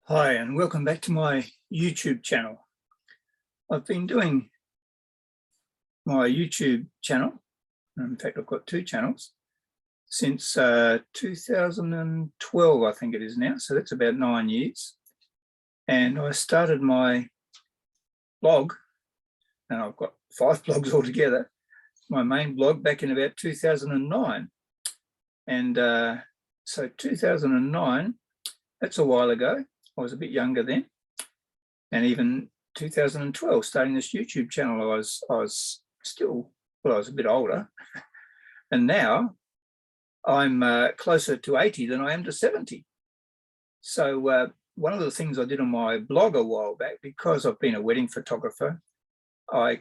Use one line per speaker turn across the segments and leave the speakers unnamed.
Hi, and welcome back to my YouTube channel. I've been doing my YouTube channel, in fact, I've got two channels, since 2012, I think it is now, so that's about 9 years. And I started my blog, and I've got 5 blogs altogether, my main blog back in about 2009. And so 2009, that's a while ago. I was a bit younger then, and even 2012, starting this YouTube channel, I was still, well, I was a bit older, and now I'm closer to 80 than I am to 70. So one of the things I did on my blog a while back, because I've been a wedding photographer, I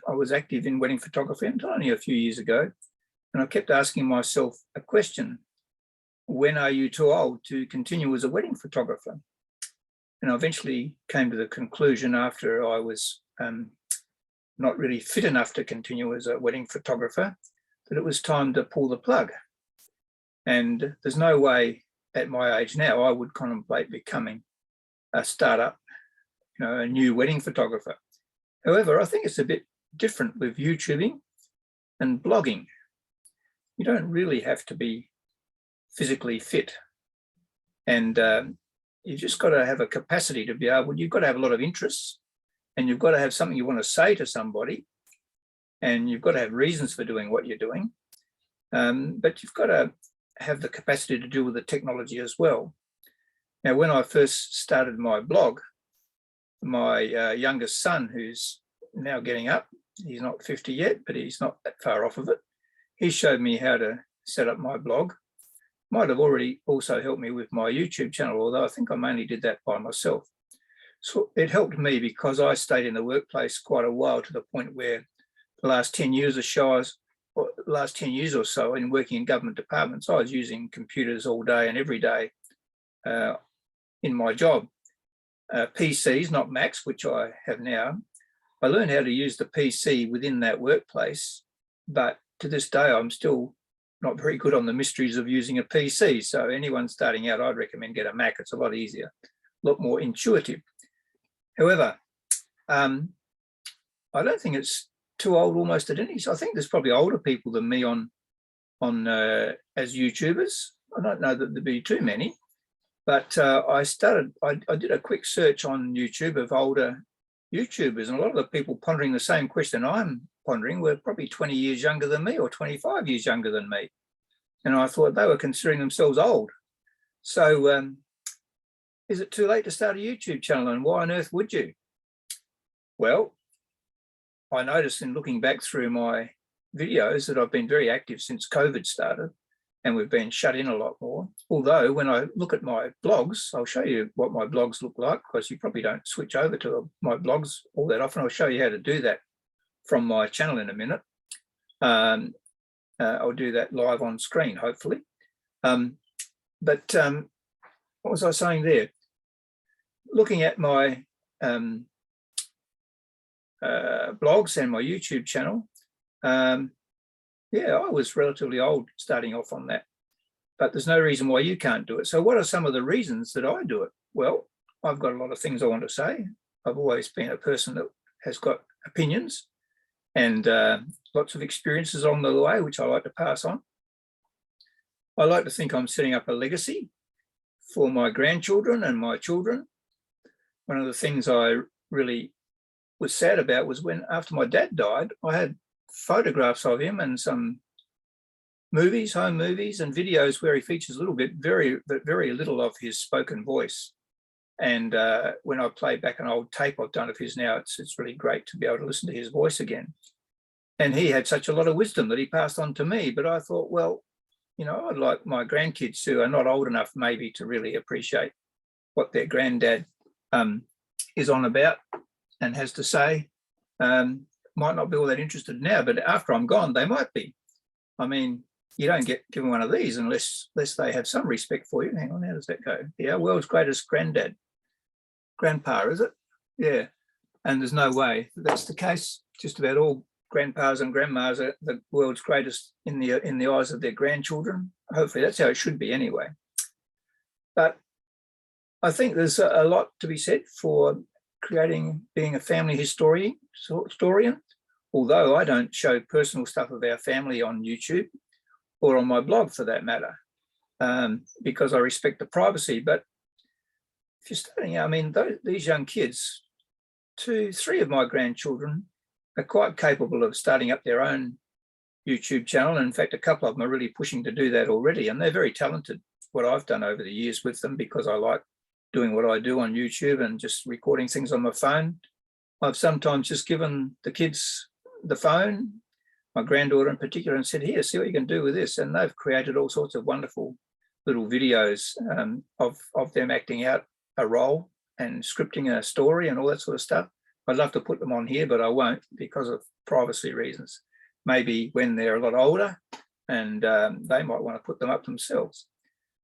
was active in wedding photography until only a few years ago, and I kept asking myself a question: when are you too old to continue as a wedding photographer? And I eventually came to the conclusion, after I was not really fit enough to continue as a wedding photographer, that it was time to pull the plug. And there's no way at my age now I would contemplate becoming a startup, a new wedding photographer. However, I think it's a bit different with YouTubing and blogging. You don't really have to be physically fit, and you've just got to have a capacity to be able, you've got to have a lot of interests, and you've got to have something you want to say to somebody, and you've got to have reasons for doing what you're doing. But you've got to have the capacity to deal with the technology as well. Now, when I first started my blog, my youngest son, who's now getting up, he's not 50 yet, but he's not that far off of it, he showed me how to set up my blog. Might have already also helped me with my YouTube channel, although I think I mainly did that by myself. So it helped me because I stayed in the workplace quite a while, to the point where the last 10 years or so in working in government departments, I was using computers all day and every day in my job. PCs, not Macs, which I have now. I learned how to use the PC within that workplace, but to this day, I'm still not very good on the mysteries of using a PC. So anyone starting out, I'd recommend get a Mac. It's a lot easier, a lot more intuitive. However, I don't think it's too old almost at any. So I think there's probably older people than me on as YouTubers. I don't know that there'd be too many, but I did a quick search on YouTube of older YouTubers, and a lot of the people pondering the same question I'm pondering were probably 20 years younger than me, or 25 years younger than me. And I thought they were considering themselves old. So is it too late to start a YouTube channel, and why on earth would you? Well, I noticed in looking back through my videos that I've been very active since COVID started, and we've been shut in a lot more. Although when I look at my blogs, I'll show you what my blogs look like, because you probably don't switch over to my blogs all that often. I'll show you how to do that from my channel in a minute. I'll do that live on screen, hopefully. But what was I saying there? Looking at my blogs and my YouTube channel, yeah, I was relatively old starting off on that, but there's no reason why you can't do it. So what are some of the reasons that I do it? Well, I've got a lot of things I want to say. I've always been a person that has got opinions and lots of experiences along the way, which I like to pass on. I like to think I'm setting up a legacy for my grandchildren and my children. One of the things I really was sad about was when, after my dad died, I had photographs of him and some movies, home movies and videos where he features a little bit, very little of his spoken voice. And when I play back an old tape I've done of his now, it's really great to be able to listen to his voice again. And he had such a lot of wisdom that he passed on to me. But I thought, well, I'd like my grandkids, who are not old enough maybe to really appreciate what their granddad is on about and has to say, might not be all that interested now, but after I'm gone, they might be. I mean, you don't get given one of these unless they have some respect for you. Hang on, how does that go? Yeah, world's greatest grandpa, is it? Yeah, and there's no way that's the case. Just about all grandpas and grandmas are the world's greatest in the eyes of their grandchildren. Hopefully that's how it should be anyway. But I think there's a lot to be said for being a family historian, although I don't show personal stuff of our family on YouTube or on my blog for that matter, because I respect the privacy. But if you're starting out, I mean, these young kids, 3 of my grandchildren are quite capable of starting up their own YouTube channel. And in fact, a couple of them are really pushing to do that already. And they're very talented, what I've done over the years with them, because I like doing what I do on YouTube and just recording things on my phone. I've sometimes just given the kids the phone, my granddaughter in particular, and said, here, see what you can do with this. And they've created all sorts of wonderful little videos of them acting out a role and scripting a story and all that sort of stuff. I'd love to put them on here, but I won't because of privacy reasons. Maybe when they're a lot older and they might want to put them up themselves.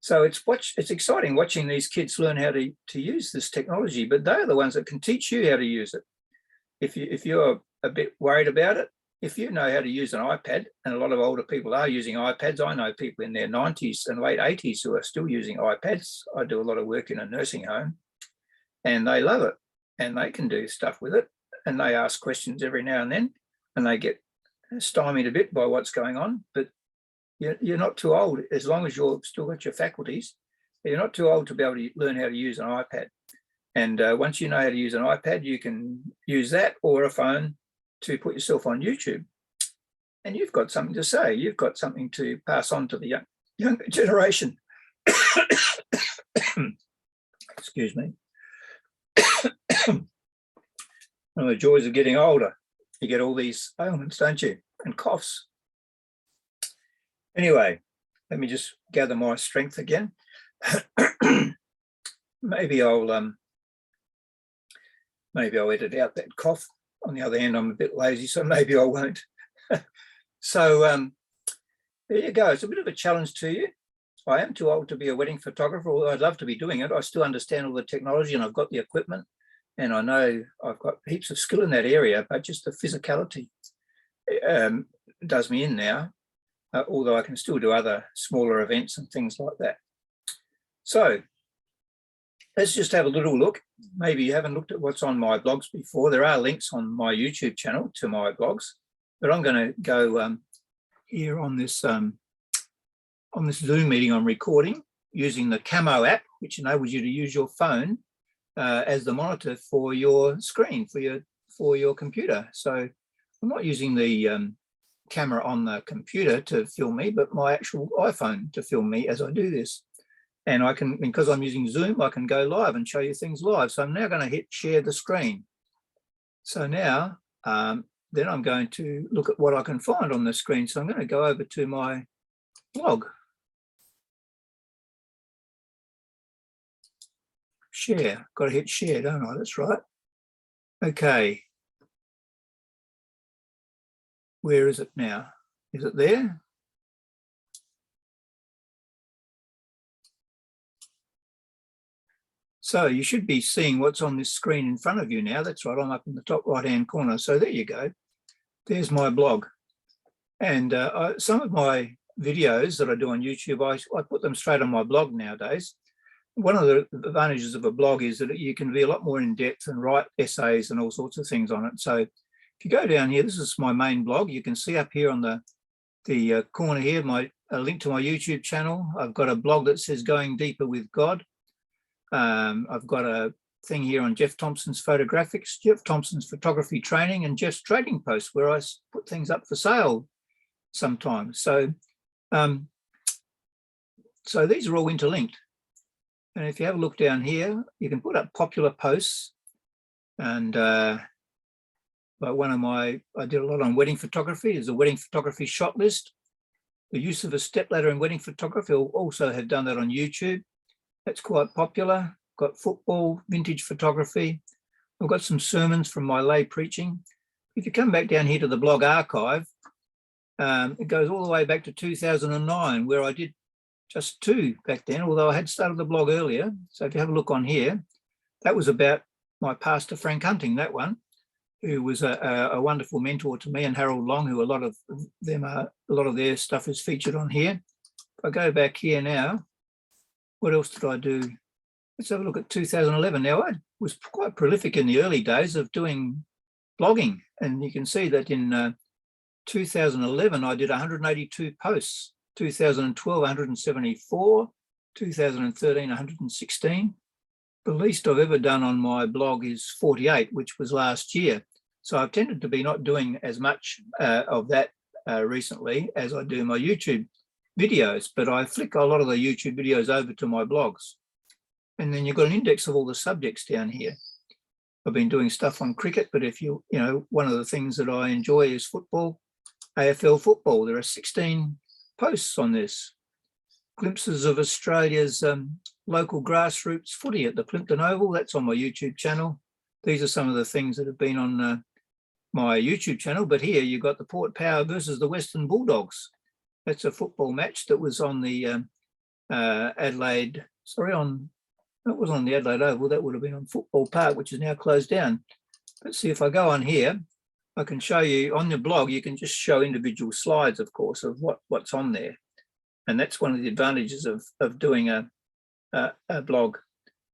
So it's exciting watching these kids learn how to use this technology, but they're the ones that can teach you how to use it. If you're a bit worried about it, if you know how to use an iPad, and a lot of older people are using iPads. I know people in their 90s and late 80s who are still using iPads. I do a lot of work in a nursing home and they love it and they can do stuff with it. And they ask questions every now and then and they get stymied a bit by what's going on, but you're not too old, as long as you've still got your faculties, you're not too old to be able to learn how to use an iPad. And once you know how to use an iPad, you can use that or a phone to put yourself on YouTube. And you've got something to say. You've got something to pass on to the younger generation. Excuse me. One of the joys of getting older, you get all these ailments, don't you? And coughs. Anyway, let me just gather my strength again. Maybe I'll edit out that cough. On the other hand, I'm a bit lazy, so maybe I won't. So there you go. It's a bit of a challenge to you. I am too old to be a wedding photographer, although I'd love to be doing it. I still understand all the technology and I've got the equipment and I know I've got heaps of skill in that area, but just the physicality does me in now. Although I can still do other smaller events and things like that. So let's just have a little look. Maybe you haven't looked at what's on my blogs before. There are links on my YouTube channel to my blogs, but I'm going to go here on this Zoom meeting I'm recording using the Camo app, which enables you to use your phone as the monitor for your screen, for your computer. So I'm not using the camera on the computer to film me, but my actual iPhone to film me as I do this. And I can, because I'm using Zoom, I can go live and show you things live. So I'm now going to hit share the screen. So now, then I'm going to look at what I can find on the screen. So I'm going to go over to my blog. Share, got to hit share, don't I? That's right. Okay. Where is it now? Is it there? So you should be seeing what's on this screen in front of you now. That's right, I'm up in the top right-hand corner. So there you go. There's my blog. And some of my videos that I do on YouTube, I put them straight on my blog nowadays. One of the advantages of a blog is that you can be a lot more in depth and write essays and all sorts of things on it. So if you go down here, this is my main blog. You can see up here on the corner here, a link to my YouTube channel. I've got a blog that says Going Deeper with God. I've got a thing here on Jeff Thompson's photographics, Jeff Thompson's photography training, and Jeff's trading posts where I put things up for sale sometimes. So, so these are all interlinked. And if you have a look down here, you can put up popular posts and like I did a lot on wedding photography. There's a wedding photography shot list. The use of a stepladder in wedding photography. I'll also have done that on YouTube. That's quite popular. Got football, vintage photography. I've got some sermons from my lay preaching. If you come back down here to the blog archive, it goes all the way back to 2009, where I did just 2 back then, although I had started the blog earlier. So if you have a look on here, that was about my pastor, Frank Hunting, that one, who was a wonderful mentor to me, and Harold Long, who a lot of their stuff is featured on here. If I go back here now, what else did I do? let's have a look at 2011. Now, I was quite prolific in the early days of doing blogging, and you can see that in 2011, I did 182 posts, 2012, 174, 2013, 116. The least I've ever done on my blog is 48, which was last year. So I've tended to be not doing as much of that recently as I do my YouTube videos, but I flick a lot of the YouTube videos over to my blogs. And then you've got an index of all the subjects down here. I've been doing stuff on cricket, but if you know, one of the things that I enjoy is football, AFL football. There are 16 posts on this. Glimpses of Australia's local grassroots footy at the Plympton Oval. That's on my YouTube channel. These are some of the things that have been on my YouTube channel. But here you've got the Port Power versus the Western Bulldogs. That's a football match that was on the Adelaide, that was on the Adelaide Oval. That would have been on Football Park, which is now closed down. But see, if I go on here, I can show you on the blog, you can just show individual slides, of course, of what's on there. And that's one of the advantages of doing a blog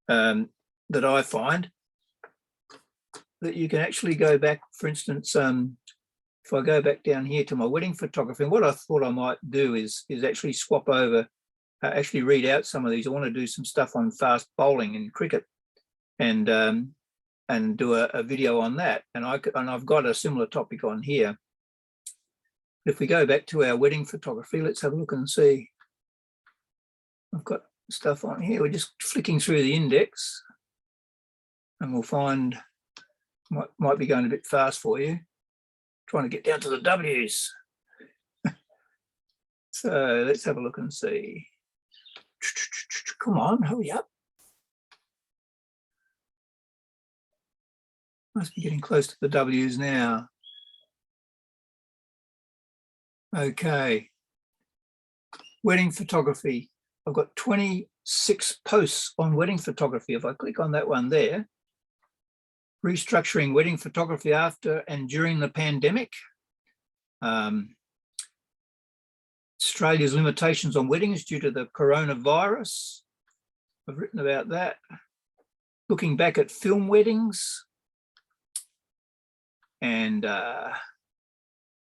that I find, that you can actually go back, for instance, if I go back down here to my wedding photography, and what I thought I might do is actually swap over, actually read out some of these. I want to do some stuff on fast bowling and cricket, and do a video on that. And I've got a similar topic on here. If we go back to our wedding photography, let's have a look and see. I've got stuff on here. We're just flicking through the index, and we'll find, might be going a bit fast for you, trying to get down to the W's. So let's have a look and see. Come on, hurry up. Must be getting close to the W's now. Okay. Wedding photography. I've got 26 posts on wedding photography. If I click on that one there, restructuring wedding photography after and during the pandemic. Australia's limitations on weddings due to the coronavirus. I've written about that. Looking back at film weddings. And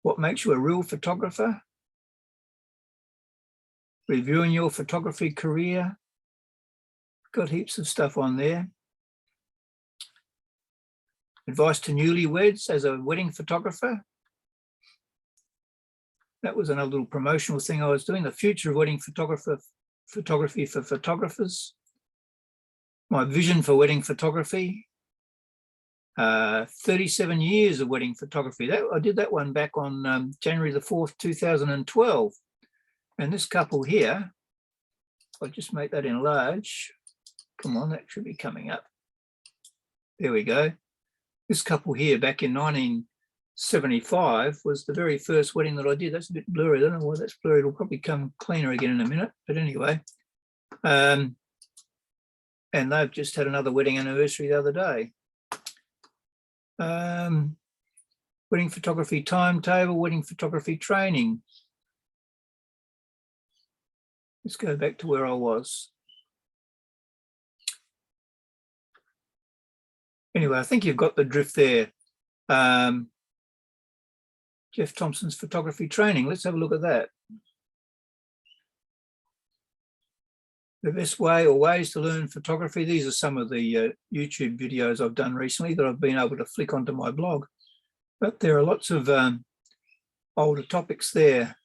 what makes you a real photographer? Reviewing your photography career. Got heaps of stuff on there. Advice to newlyweds as a wedding photographer. That was another little promotional thing I was doing. The future of wedding photography for photographers. My vision for wedding photography. 37 years of wedding photography. I did that one back on January the 4th, 2012. And this couple here, I'll just make that enlarge. Come on, that should be coming up. There we go. This couple here back in 1975 was the very first wedding that I did. That's a bit blurry. I don't know why that's blurry. It'll probably come cleaner again in a minute. But anyway, and they've just had another wedding anniversary the other day. Wedding photography timetable, wedding photography training. Let's go back to where I was. Anyway, I think you've got the drift there. Jeff Thompson's photography training. Let's have a look at that. The best way or ways to learn photography. These are some of the YouTube videos I've done recently that I've been able to flick onto my blog. But there are lots of older topics there.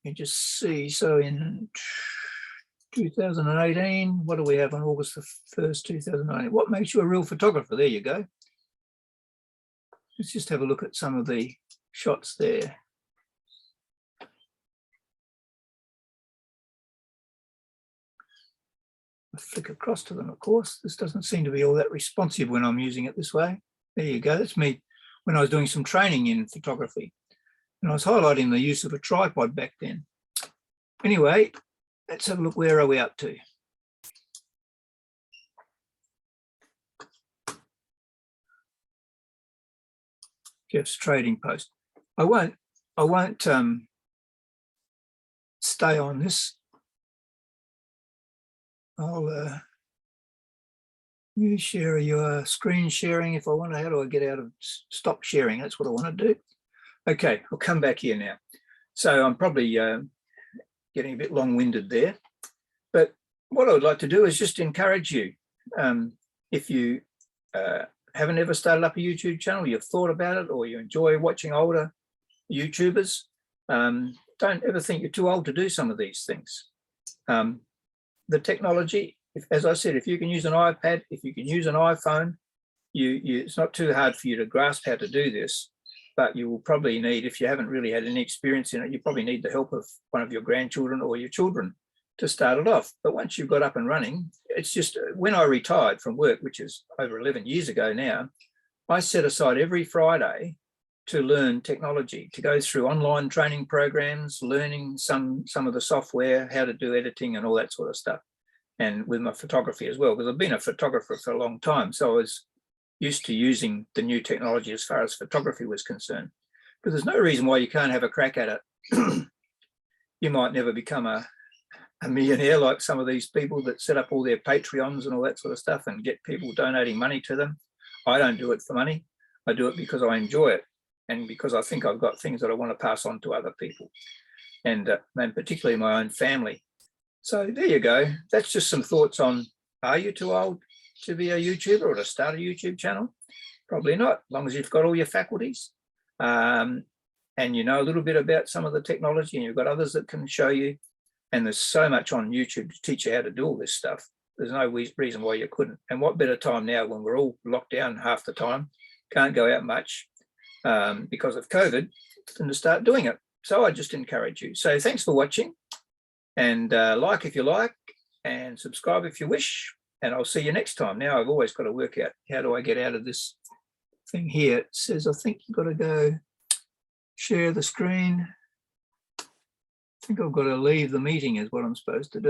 You just see, so in 2018, what do we have on August the 1st, 2019? What makes you a real photographer? There you go. Let's just have a look at some of the shots there. I flick across to them, of course. This doesn't seem to be all that responsive when I'm using it this way. There you go. That's me when I was doing some training in photography. And I was highlighting the use of a tripod back then. Anyway, let's have a look. Where are we up to? Jeff's trading post. I won't stay on this I'll you share your screen sharing if I want to. How do I get out of stop sharing? That's what I want to do. Okay, I'll come back here now. So I'm probably getting a bit long-winded there, but what I would like to do is just encourage you. If you haven't ever started up a YouTube channel, you've thought about it, or you enjoy watching older YouTubers, don't ever think you're too old to do some of these things. The technology, as I said, if you can use an iPad, if you can use an iPhone, it's not too hard for you to grasp how to do this, but you will probably need, if you haven't really had any experience in it, you probably need the help of one of your grandchildren or your children to start it off. But once you've got up and running, it's just, when I retired from work, which is over 11 years ago now, I set aside every Friday to learn technology, to go through online training programs, learning some of the software, how to do editing and all that sort of stuff. And with my photography as well, because I've been a photographer for a long time. So I was used to using the new technology as far as photography was concerned. But there's no reason why you can't have a crack at it. You might never become a millionaire like some of these people that set up all their Patreons and all that sort of stuff and get people donating money to them. I don't do it for money. I do it because I enjoy it and because I think I've got things that I want to pass on to other people, and particularly my own family. So there you go. That's just some thoughts on, are you too old to be a YouTuber or to start a YouTube channel? Probably not, as long as you've got all your faculties and you know a little bit about some of the technology, and you've got others that can show you. And there's so much on YouTube to teach you how to do all this stuff. There's no reason why you couldn't. And what better time now when we're all locked down half the time, can't go out much because of COVID, than to start doing it. So I just encourage you. So thanks for watching, and like if you like, and subscribe if you wish, and I'll see you next time. Now I've always got to work out, how do I get out of this thing here? It says, I think you've got to go share the screen. I think I've got to leave the meeting is what I'm supposed to do.